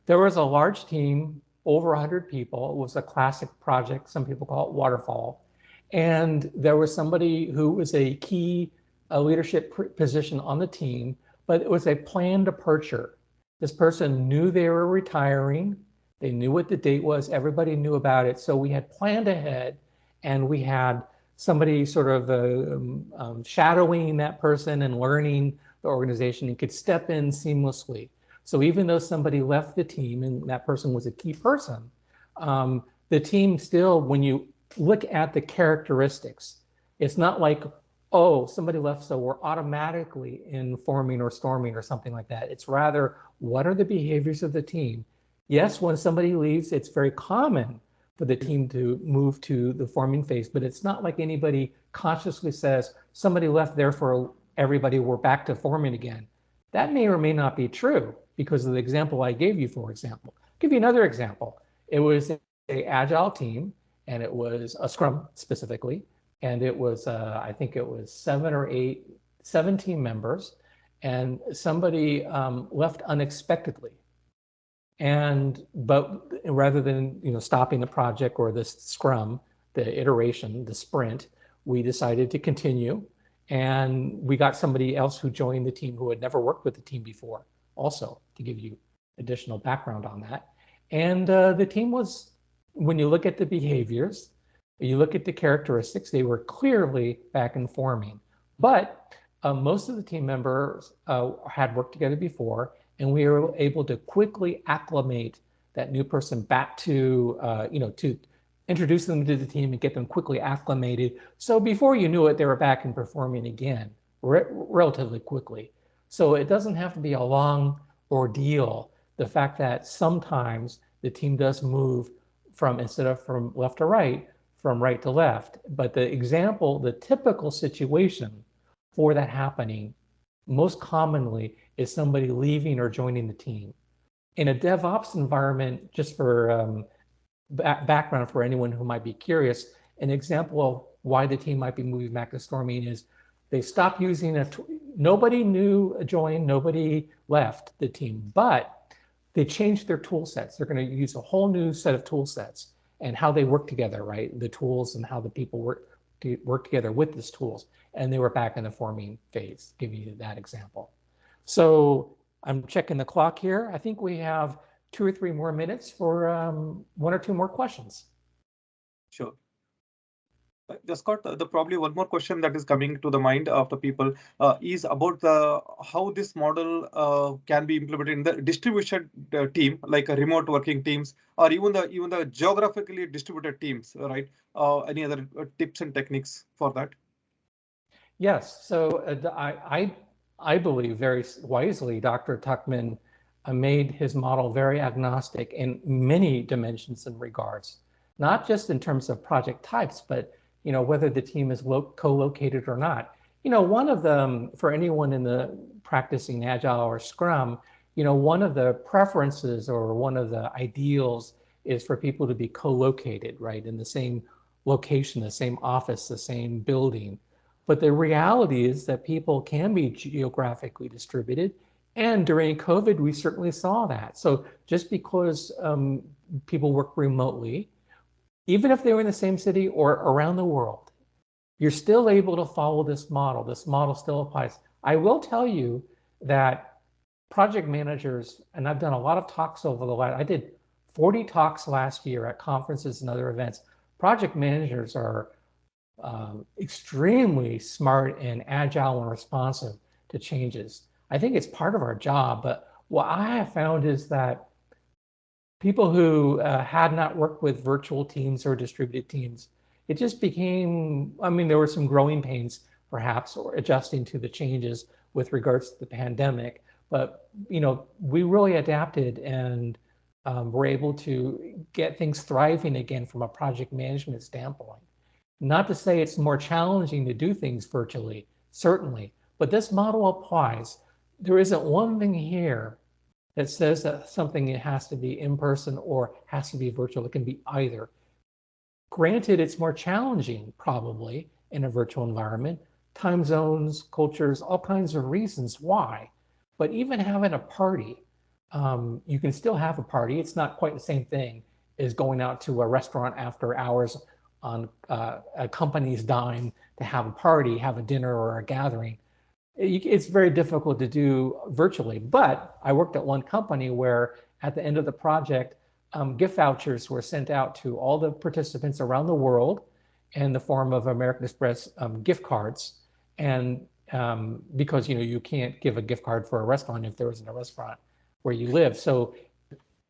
There was a large team, over 100 people. It was a classic project. Some people call it waterfall. And there was somebody who was a key a leadership position on the team, but it was a planned departure. This person knew they were retiring. They knew what the date was. Everybody knew about it. So we had planned ahead, and we had somebody sort of shadowing that person and learning the organization and could step in seamlessly. So even though somebody left the team and that person was a key person, the team still, when you look at the characteristics, it's not like, oh, somebody left, so we're automatically informing or storming or something like that. It's rather, what are the behaviors of the team? Yes, when somebody leaves, it's very common for the team to move to the forming phase, but it's not like anybody consciously says, somebody left, therefore everybody, we're back to forming again. That may or may not be true because of the example I gave you, for example. I'll give you another example. It was an agile team, and it was a Scrum specifically, and it was, I think it was 7 team members, and somebody left unexpectedly. But rather than stopping the project or this Scrum, the iteration, the sprint, we decided to continue, and we got somebody else who joined the team who had never worked with the team before, also to give you additional background on that. And the team was, when you look at the behaviors, you look at the characteristics, they were clearly back and forming. But most of the team members had worked together before, and we were able to quickly acclimate that new person back to, to introduce them to the team and get them quickly acclimated. So before you knew it, they were back and performing again relatively quickly. So it doesn't have to be a long ordeal. The fact that sometimes the team does move from, instead of from left to right, from right to left. But the example, the typical situation for that happening most commonly is somebody leaving or joining the team. In a DevOps environment, just for background for anyone who might be curious, an example of why the team might be moving back to storming is they stopped using nobody new joined, nobody left the team, but they changed their tool sets. They're going to use a whole new set of tool sets and how they work together, right? The tools and how the people work together with these tools. And they were back in the forming phase, giving you that example. So I'm checking the clock here. I think we have 2 or 3 more minutes for 1 or 2 more questions. Sure. Just got the probably one more question that is coming to the mind of the people is about how this model can be implemented in the distributed team, like a remote working teams, or even the geographically distributed teams, right? Any other tips and techniques for that? Yes. So I believe very wisely, Dr. Tuckman made his model very agnostic in many dimensions and regards, not just in terms of project types, but whether the team is co-located or not. One of them, for anyone in the practicing Agile or Scrum, one of the preferences or one of the ideals is for people to be co-located, right, in the same location, the same office, the same building. But the reality is that people can be geographically distributed. And during COVID, we certainly saw that. So just because people work remotely, even if they were in the same city or around the world, you're still able to follow this model. This model still applies. I will tell you that project managers, and I've done a lot of talks over the last, I did 40 talks last year at conferences and other events. Project managers are extremely smart and agile and responsive to changes. I think it's part of our job, but what I have found is that people who had not worked with virtual teams or distributed teams, it just became, there were some growing pains perhaps, or adjusting to the changes with regards to the pandemic, but we really adapted and were able to get things thriving again from a project management standpoint. Not to say it's more challenging to do things virtually, certainly, but this model applies. There isn't one thing here that says that something has to be in person or has to be virtual. It can be either. Granted, it's more challenging probably in a virtual environment, time zones, cultures, all kinds of reasons why. But even having a party, you can still have a party. It's not quite the same thing as going out to a restaurant after hours on a company's dime to have a party, have a dinner or a gathering. It's very difficult to do virtually, but I worked at one company where at the end of the project, gift vouchers were sent out to all the participants around the world in the form of American Express gift cards. And because you can't give a gift card for a restaurant if there isn't a restaurant where you live. So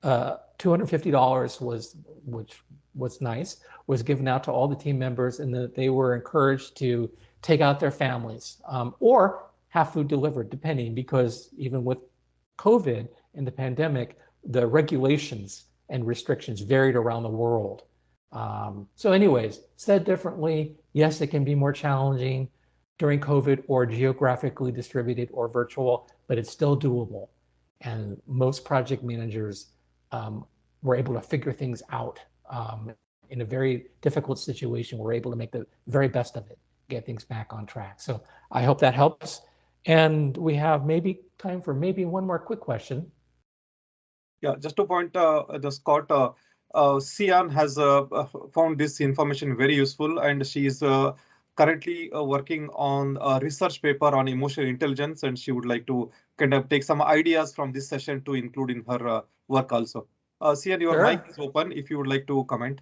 $250 which was nice, was given out to all the team members, and they were encouraged to take out their families or have food delivered, depending, because even with COVID and the pandemic, the regulations and restrictions varied around the world. So anyways, said differently, yes, it can be more challenging during COVID or geographically distributed or virtual, but it's still doable. And most project managers were able to figure things out in a very difficult situation. We're able to make the very best of it, get things back on track. So I hope that helps. And we have maybe time for maybe one more quick question. Yeah, just to point the Scott, Sian has found this information very useful, and she is currently working on a research paper on emotional intelligence, and she would like to kind of take some ideas from this session to include in her work also. Sian, your Sure. mic is open if you would like to comment.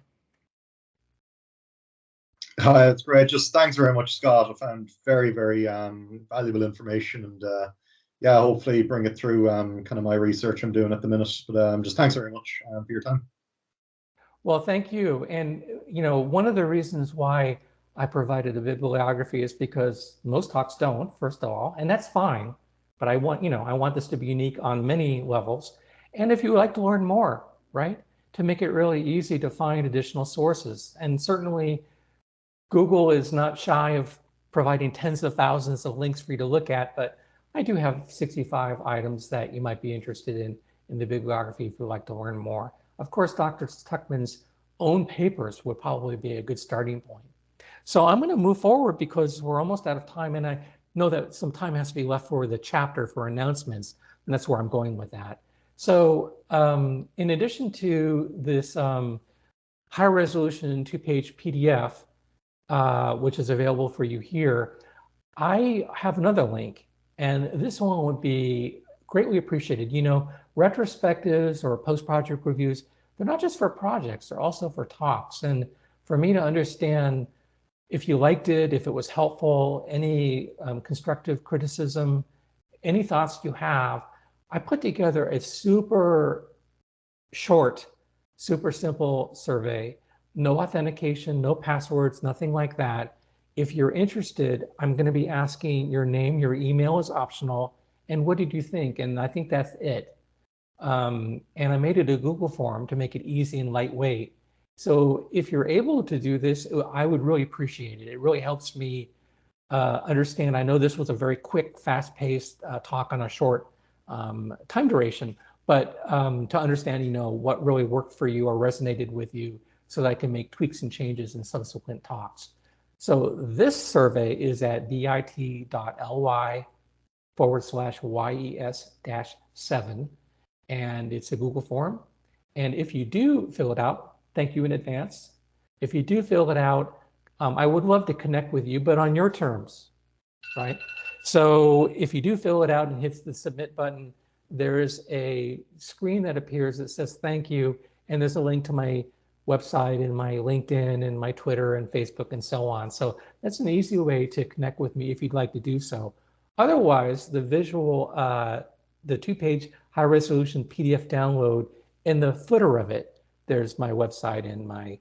Hi, it's great. Just thanks very much, Scott. I found very, very valuable information, and yeah, hopefully bring it through kind of my research I'm doing at the minute. But just thanks very much for your time. Well, thank you. And one of the reasons why I provided a bibliography is because most talks don't, first of all, and that's fine. But I want this to be unique on many levels. And if you would like to learn more, right, to make it really easy to find additional sources. And certainly Google is not shy of providing tens of thousands of links for you to look at, but I do have 65 items that you might be interested in the bibliography if you'd like to learn more. Of course, Dr. Tuckman's own papers would probably be a good starting point. So I'm going to move forward because we're almost out of time, and I know that some time has to be left for the chapter for announcements, and that's where I'm going with that. So in addition to this high resolution 2-page PDF, which is available for you here, I have another link, and this one would be greatly appreciated. Retrospectives or post-project reviews, they're not just for projects, they're also for talks. And for me to understand if you liked it, if it was helpful, any constructive criticism, any thoughts you have, I put together a super short, super simple survey. No authentication, no passwords, nothing like that. If you're interested, I'm going to be asking your name, your email is optional, and what did you think? And I think that's it. And I made it a Google form to make it easy and lightweight. So if you're able to do this, I would really appreciate it. It really helps me understand. I know this was a very quick, fast-paced talk on a short time duration, but to understand, what really worked for you or resonated with you, so that I can make tweaks and changes in subsequent talks. So this survey is at bit.ly/YES-7, and it's a Google form. And if you do fill it out, thank you in advance. If you do fill it out, I would love to connect with you, but on your terms, right? So if you do fill it out and hits the submit button, there is a screen that appears that says thank you, and there's a link to my website and my LinkedIn and my Twitter and Facebook and so on. So that's an easy way to connect with me if you'd like to do so. Otherwise, the visual, the 2-page high resolution PDF download, in the footer of it, there's my website and my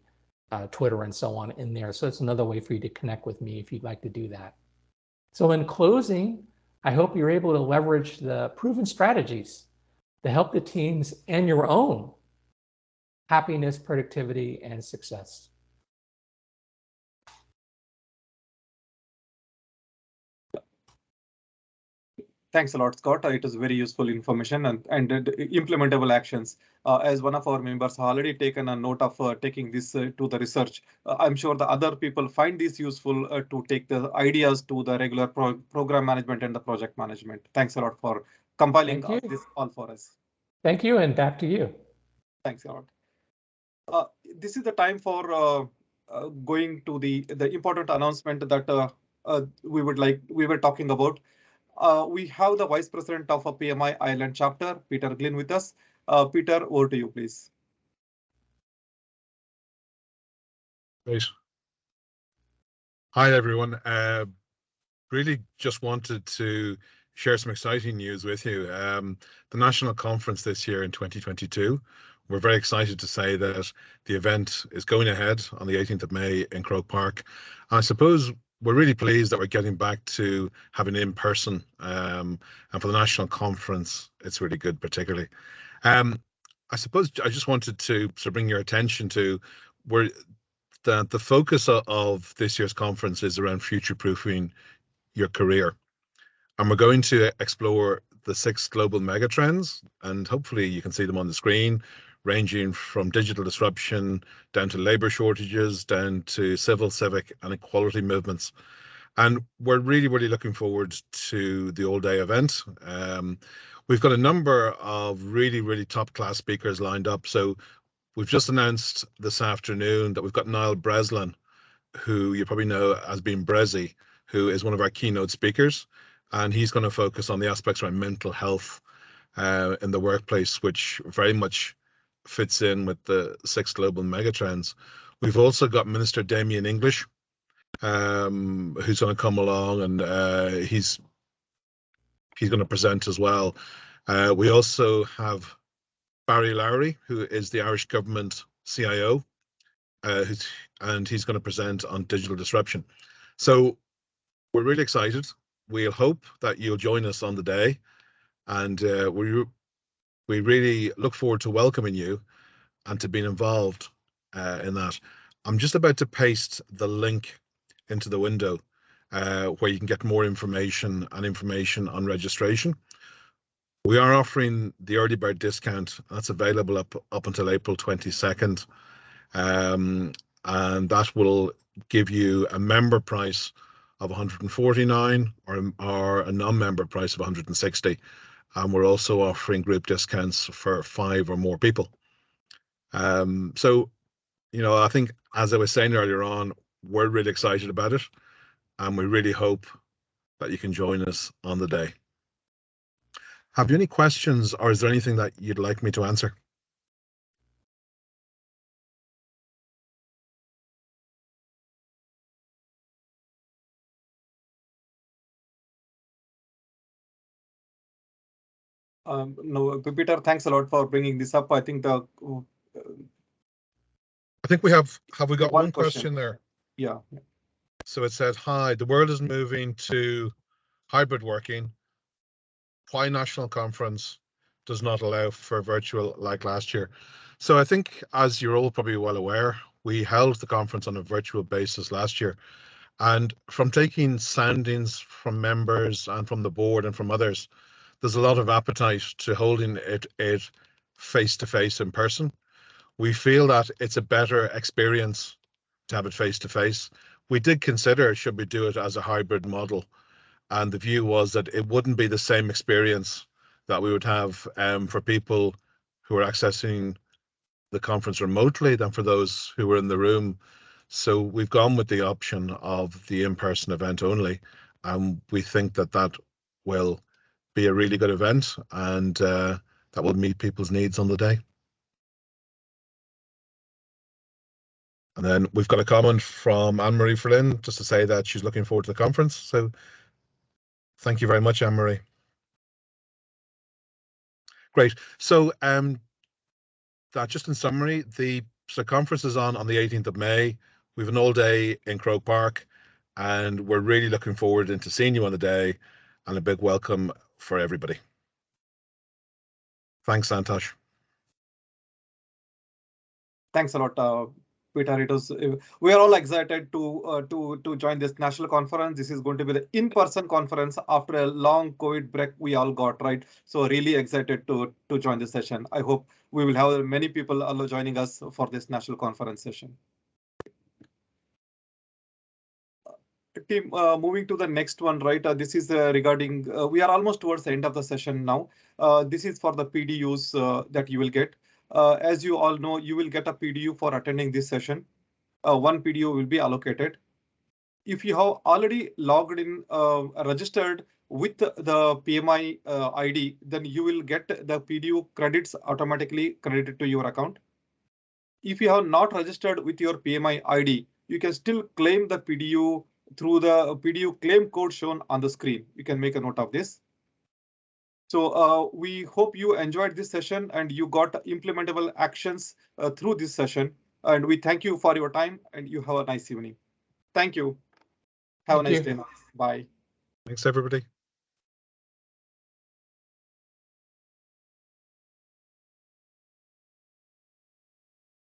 Twitter and so on in there. So it's another way for you to connect with me if you'd like to do that. So in closing, I hope you're able to leverage the proven strategies to help the teams and your own happiness, productivity, and success. Thanks a lot, Scott. It is very useful information and implementable actions. As one of our members already taken a note of taking this to the research, I'm sure the other people find this useful to take the ideas to the regular program management and the project management. Thanks a lot for compiling this all for us. Thank you, and back to you. Thanks a lot. This is the time for going to the important announcement that we were talking about. We have the Vice President of a PMI Ireland chapter, Peter Glynn, with us. Peter, over to you, please. Great. Hi, everyone. Really just wanted to share some exciting news with you. The national conference this year in 2022, we're very excited to say that the event is going ahead on the 18th of May in Croke Park. And I suppose we're really pleased that we're getting back to having in person. And for the national conference, it's really good, particularly. I suppose I just wanted to sort of bring your attention to where the focus of this year's conference is around future-proofing your career. And we're going to explore the 6 global megatrends, and hopefully you can see them on the screen, ranging from digital disruption down to labor shortages, down to civil, civic, and equality movements. And we're really, really looking forward to the all-day event. We've got a number of really, really top-class speakers lined up. So we've just announced this afternoon that we've got Niall Breslin, who you probably know as being Brezzy, who is one of our keynote speakers. And he's going to focus on the aspects around mental health in the workplace, which very much fits in with the 6 global megatrends. We've also got Minister Damien English, who's going to come along, and he's going to present as well. We also have Barry Lowry, who is the Irish government CIO, and he's going to present on digital disruption. So we're really excited. We'll hope that you'll join us on the day, and we really look forward to welcoming you and to being involved in that. I'm just about to paste the link into the window where you can get more information and information on registration. We are offering the early bird discount. That's available up until April 22nd. And that will give you a member price of 149 or a non-member price of 160. And we're also offering group discounts for 5 or more people. So, you know, I think, as I was saying earlier on, we're really excited about it. And we really hope that you can join us on the day. Have you any questions, or is there anything that you'd like me to answer? No, Peter, thanks a lot for bringing this up. I think I think we have we got one question there? Yeah. So it said, hi, the world is moving to hybrid working. Why national conference does not allow for virtual like last year? So I think, as you're all probably well aware, we held the conference on a virtual basis last year. And from taking soundings from members and from the board and from others, there's a lot of appetite to holding it face-to-face in person. We feel that it's a better experience to have it face-to-face. We did consider, should we do it as a hybrid model? And the view was that it wouldn't be the same experience that we would have for people who are accessing the conference remotely than for those who were in the room. So we've gone with the option of the in-person event only. And we think that that will be a really good event, and that will meet people's needs on the day. And then we've got a comment from Anne-Marie Flynn just to say that she's looking forward to the conference. So thank you very much, Anne-Marie. Great. So that just in summary, the conference is on the 18th of May. We have an all day in Croke Park, and we're really looking forward to seeing you on the day, and a big welcome for everybody. Thanks, Santosh. Thanks a lot, Peter. It was, we are all excited to join this national conference. This is going to be the in-person conference after a long COVID break we all got, right? So really excited to join this session. I hope we will have many people joining us for this national conference session. Team, moving to the next one, right? This is regarding, we are almost towards the end of the session now. This is for the PDUs that you will get. As you all know, you will get a PDU for attending this session. one PDU will be allocated. If you have already logged in, registered with the PMI ID, then you will get the PDU credits automatically credited to your account. If you have not registered with your PMI ID, you can still claim the PDU through the PDU claim code shown on the screen. You can make a note of this. So we hope you enjoyed this session and you got implementable actions through this session. And we thank you for your time and you have a nice evening. Thank you. Have a nice day. Bye. Thanks, everybody.